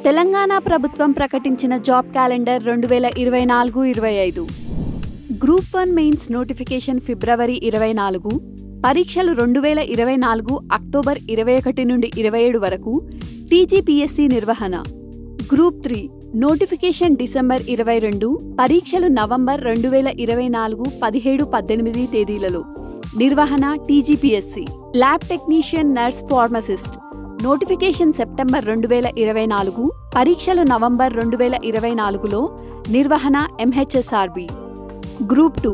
తెలంగాణ ప్రభుత్వం ప్రకటించిన job calendar 2024-25. Group 1 mains notification ఫిబ్రవరి 24, పరీక్షలు 2024 అక్టోబర్ 21 నుండి 27 వరకు, టీజీపీఎస్సీ నిర్వహణ. గ్రూప్ 3 నోటిఫికేషన్ డిసెంబర్ 22, పరీక్షలు నవంబర్ 2024 17-18 తేదీలలో, నిర్వహణ TGPSC. Lab technician, nurse, pharmacist notification September 2024, పరీక్షలు నవంబర్ 2024లో, నిర్వహణ ఎంహెచ్ఎస్ఆర్బి. గ్రూప్ 2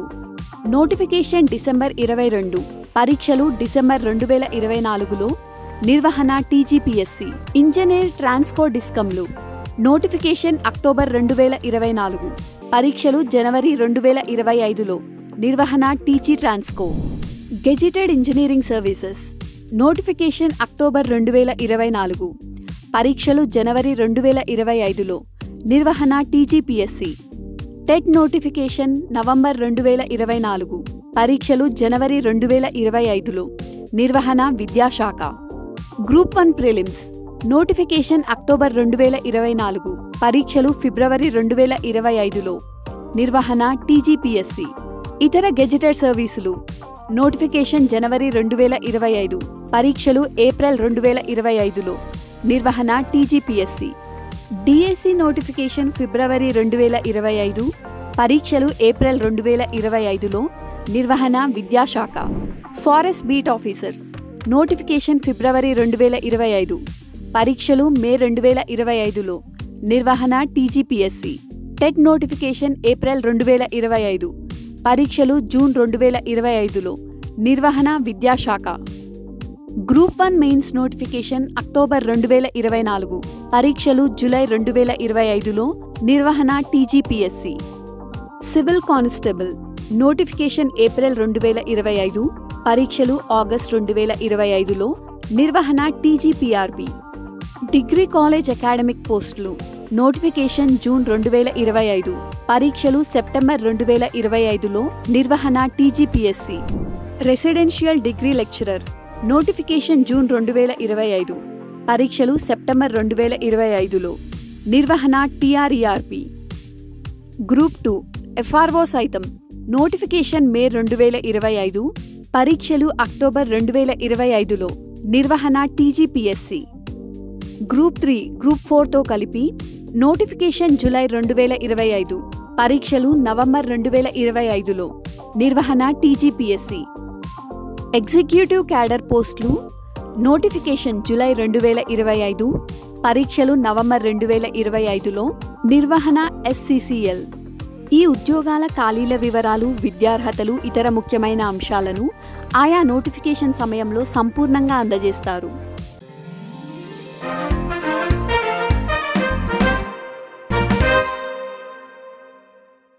నోటిఫికేషన్ డిసెంబర్ 22, పరీక్షలు డిసెంబర్ 2024లో, నిర్వహణ టీజీపీఎస్సీ. ఇంజనీర్ ట్రాన్స్కో డిస్కంలు నోటిఫికేషన్ అక్టోబర్ 2024, పరీక్షలు జనవరి 2025లో, నిర్వహణ TG Transco. Gazetted engineering services notification October 2024, పరీక్షలు జనవరి 2025లో, నిర్వహణ టీజీపీఎస్సీ. టెట్ నోటిఫికేషన్ నవంబర్ 2024, పరీక్షలు జనవరి 2025లో, నిర్వహణ విద్యాశాఖ. గ్రూప్ 1 ప్రిలిమ్స్ నోటిఫికేషన్ అక్టోబర్ 2024, పరీక్షలు ఫిబ్రవరి 2025లో, నిర్వహణ టీజీపీఎస్సీ. ఇతర గెజిటెడ్ సర్వీసులు నోటిఫికేషన్ జనవరి 2025, పరీక్షలు ఏప్రిల్ 2025లో, నిర్వహణ టీజీపీఎస్సీ. డిఎస్సి నోటిఫికేషన్ ఫిబ్రవరి 2025, పరీక్షలు ఏప్రిల్ 2025లో, నిర్వహణ విద్యాశాఖ. ఫారెస్ట్ బీట్ ఆఫీసర్స్ నోటిఫికేషన్ ఫిబ్రవరి 2025, పరీక్షలు మే 2025లో, నిర్వహణ టీజీపీఎస్సీ. టెట్ నోటిఫికేషన్ ఏప్రిల్ 2025, పరీక్షలు జూన్ 2025లో, నిర్వహణ విద్యాశాఖ. గ్రూప్ 1 మెయిన్స్ నోటిఫికేషన్ అక్టోబర్ 2024, పరీక్షలు జూలై 2025లో, నిర్వహణ TGPSC. Civil constable notification April 2025, పరీక్షలు ఆగస్ట్ 2025లో, నిర్వహణ టీజీపీఆర్బీ. డిగ్రీ కాలేజ్ అకాడమిక్ పోస్టులు నోటిఫికేషన్ జూన్ 2025, పరీక్షలు సెప్టెంబర్ 2025లో, నిర్వహణ TGPSC. Residential degree lecturer notification June 2025, పరీక్షలు సెప్టెంబర్ 2025లో, నిర్వహణ టీఆర్ఈఆర్పీ. గ్రూప్ 2 ఎఫ్ఆర్ఓ సైతం నోటిఫికేషన్ మే 2025, పరీక్షలు అక్టోబర్ 2025లో, నిర్వహణ టీజీపీఎస్సీ. గ్రూప్ 3 గ్రూప్ 4తో కలిపి నోటిఫికేషన్ జూలై 2025, పరీక్షలు నవంబర్ 2025లో, నిర్వహణ టీజీపీఎస్సీ. ఎగ్జిక్యూటివ్ క్యాడర్ పోస్టులు నోటిఫికేషన్ జూలై 2025, పరీక్షలు నవంబర్ 2025లో, నిర్వహణ ఎస్సీసీఎల్. ఈ ఉద్యోగాల ఖాళీల వివరాలు, విద్యార్హతలు, ఇతర ముఖ్యమైన అంశాలను ఆయా నోటిఫికేషన్ సమయంలో సంపూర్ణంగా అందజేస్తారు.